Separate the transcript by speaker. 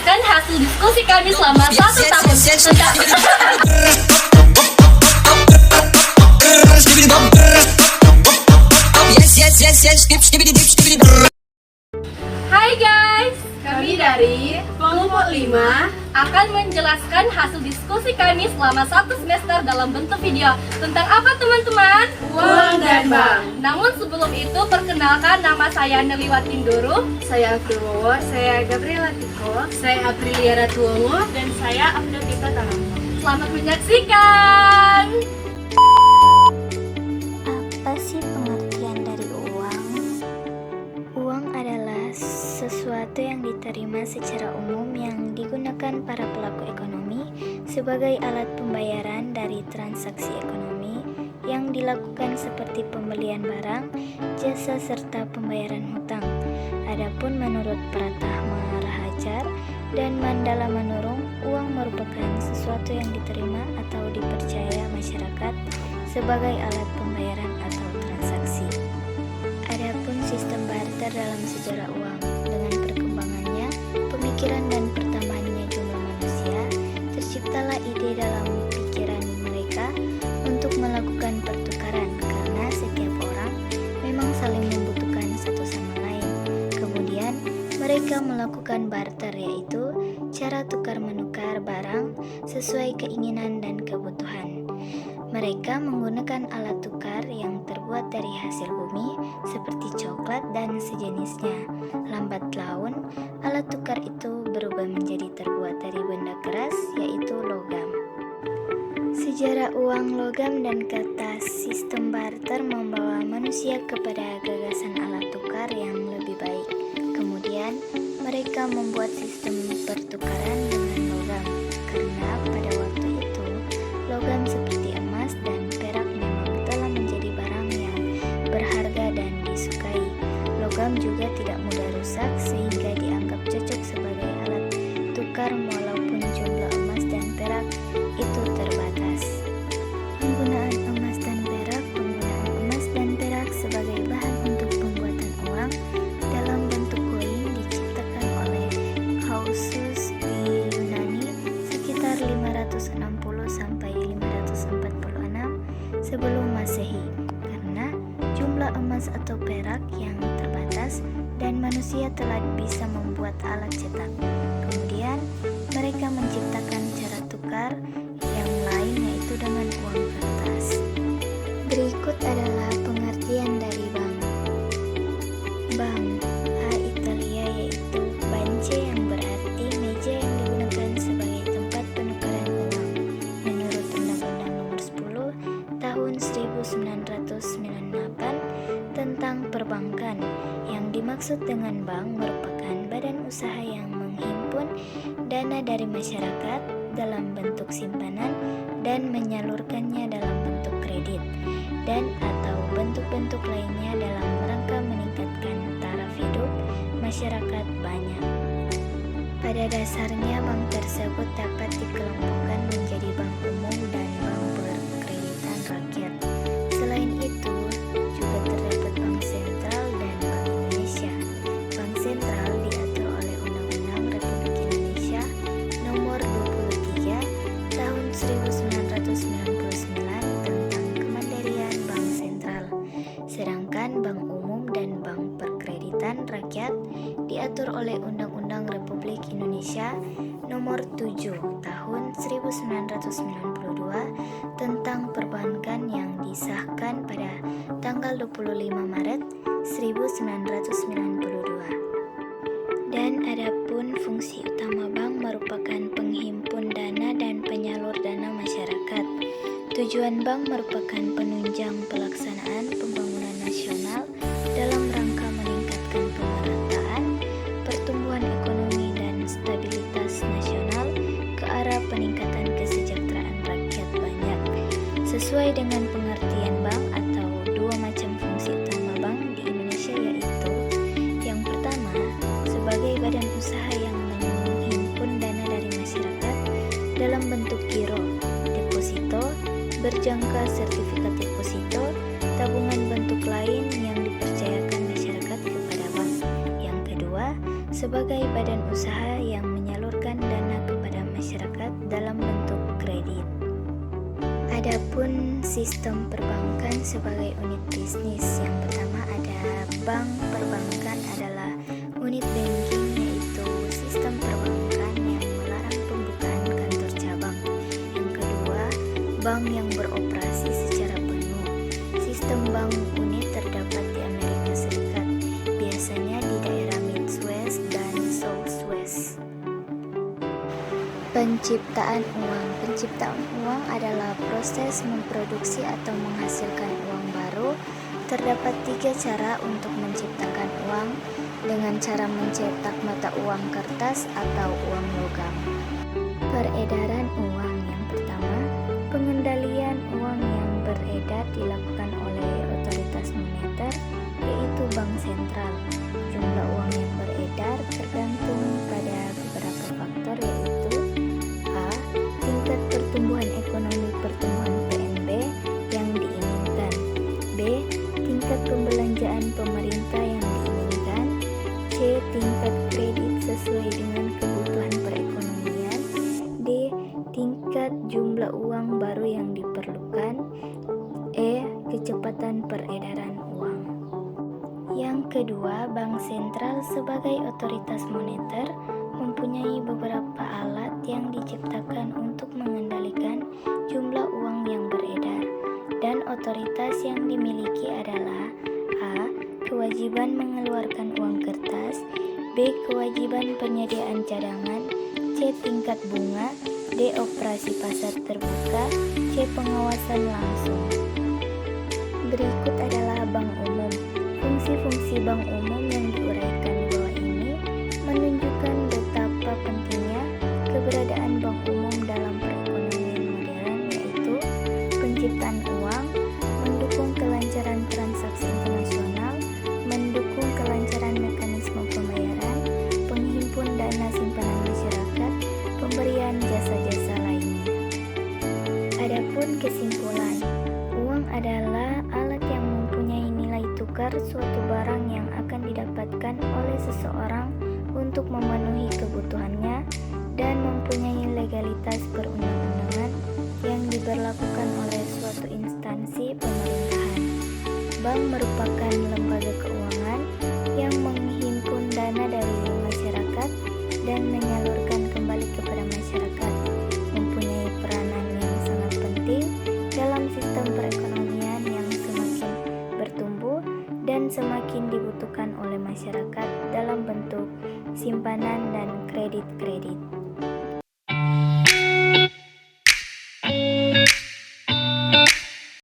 Speaker 1: menjelaskan hasil diskusi kami selama 1 tahun tentang Hai guys, kami dari kelompok 5 akan menjelaskan hasil diskusi kami selama 1 semester dalam bentuk video. Tentang apa teman-teman?
Speaker 2: Uang dan bank.
Speaker 1: Namun sebelum itu, perkenalkan, nama saya Neliwat Tindoro.
Speaker 2: Saya April Wowo, saya Gabriela Tiko, saya Aprilia Ratuongo, dan saya Abdul Tita Tanam.
Speaker 1: Selamat menyaksikan.
Speaker 3: Apa sih pengertian dari uang? Uang adalah sesuatu yang diterima secara umum yang digunakan para pelaku ekonomi sebagai alat pembayaran dari transaksi ekonomi yang dilakukan seperti pembelian barang, jasa, serta pembayaran hutang. Adapun menurut Pratama Rahajar dan Mandala Manurung, uang merupakan sesuatu yang diterima atau dipercaya masyarakat sebagai alat pembayaran atau transaksi. Adapun sistem barter dalam sejarah uang, dengan perkembangannya, pemikiran dan pertambahannya jumlah manusia, terciptalah ide dalam pikiran mereka untuk melakukan pertukaran karena setiap orang memang saling membutuhkan satu sama lain. Kemudian, mereka melakukan barter, yaitu cara tukar-menukar barang sesuai keinginan dan kebutuhan. Mereka menggunakan alat tukar yang terbuat dari hasil bumi seperti coklat dan sejenisnya. Lambat laun, alat tukar itu berubah menjadi terbuat dari benda keras, yaitu logam. Sejarah uang, logam, dan kata sistem barter membawa manusia kepada gagasan alat tukar yang lebih baik. Kemudian, mereka membuat sistem pertukaran dengan logam, karena pada waktu itu, logam seperti emas dan perak memang telah menjadi barang yang berharga dan disukai. Logam juga tidak mudah rusak sehingga dianggap cocok sebagai alat tukar walaupun jumlah emas dan perak itu terbatas. Penggunaan emas dan perak sebagai bahan untuk pembuatan uang dalam bentuk koin diciptakan oleh Hausus di Yunani sekitar 560 sampai 546 sebelum Masehi, karena jumlah emas atau perak yang terbatas dan manusia telah bisa membuat alat cetak. Kemudian mereka menciptakan cara tukar yang lain, yaitu dengan uang kertas. Berikut adalah pengertian dari bank. Bank Italia, yaitu bance, yang berarti meja yang digunakan sebagai tempat penukaran uang. Menurut Undang-Undang Nomor 10 Tahun 1998 tentang perbankan, yang dimaksud dengan bank merupakan badan usaha yang menghimpun dana dari masyarakat dalam bentuk simpanan dan menyalurkannya dalam bentuk kredit dan atau bentuk-bentuk lainnya dalam rangka meningkatkan taraf hidup masyarakat banyak. Pada dasarnya, bank tersebut dapat dikelompokkan menjadi bank umum dan bank berkreditan rakyat. Selain itu, juga terdapat bank sentral dan Bank Indonesia. Bank sentral diatur oleh Undang-Undang Republik Indonesia Nomor 23 Tahun 1999 tentang Kemandirian Bank Sentral. Sedangkan bank umum dan bank perkreditan rakyat diatur oleh Undang-Undang Republik Indonesia Nomor 7 Tahun 1992 tentang perbankan yang disahkan pada tanggal 25 Maret 1992. Dan adapun fungsi utama bank merupakan penghimpun dana dan penyalur dana masyarakat. Tujuan bank merupakan penunjang pelaksanaan pembangunan nasional dalam rangka meningkatkan pemerataan, pertumbuhan ekonomi dan stabilitas nasional ke arah peningkatan kesejahteraan rakyat banyak. Sesuai dengan pengertian bank atau dua macam fungsi utama bank di Indonesia, yaitu yang pertama, sebagai badan usaha yang menghimpun dana dari masyarakat dalam bentuk giro, deposito, berjangka sertifikat deposito, tabungan bentuk lain yang dipercayakan masyarakat kepada bank. Yang kedua, sebagai badan usaha yang menyalurkan Adapun sistem perbankan sebagai unit bisnis, yang pertama ada bank perbankan adalah unit banking, yaitu sistem perbankan yang melarang pembukaan kantor cabang. Yang kedua, bank yang beroperasi secara penuh. Sistem bank unit terdapat di Amerika Serikat, biasanya di daerah Midwest dan Southwest. Penciptaan uang. Penciptaan uang adalah proses memproduksi atau menghasilkan uang baru. Terdapat 3 cara untuk menciptakan uang, dengan cara mencetak mata uang kertas atau uang logam. Peredaran uang. Yang pertama, pengendalian uang yang beredar dilakukan oleh otoritas moneter, yaitu bank sentral. Jumlah uang yang beredar tergantung pada beberapa faktor, yaitu A. Tingkat pertumbuhan ekonomi pertumbuhan PNB yang diinginkan. B. Tingkat pembelanjaan pemerintah yang diinginkan. C. Tingkat kredit sesuai dengan kebutuhan perekonomian. D. Tingkat jumlah uang baru yang diperlukan. E. Kecepatan peredaran uang. Yang kedua, bank sentral sebagai otoritas moneter mempunyai beberapa alat yang diciptakan untuk mengendalikan jumlah uang yang beredar, dan otoritas yang dimiliki adalah A. Kewajiban mengeluarkan uang kertas. B. Kewajiban penyediaan cadangan. C. Tingkat bunga. D. Operasi pasar terbuka. C. Pengawasan langsung. Berikut adalah bank umum. Fungsi-fungsi bank umum yang diuraikan di bawah ini menunjukkan betapa pentingnya keberadaan bank umum dalam perekonomian modern, yaitu penciptaan uang, mendukung kelancaran transaksi internasional, mendukung kelancaran mekanisme pembayaran, penghimpun dana simpanan masyarakat, pemberian jasa-jasa lainnya. Adapun kesimpulan, uang adalah alat yang mempunyai nilai tukar suatu barang yang akan didapatkan oleh seseorang untuk memenuhi kebutuhannya dan mempunyai legalitas perundang-undangan yang diberlakukan oleh suatu instansi pemerintahan. Bank merupakan lembaga keuangan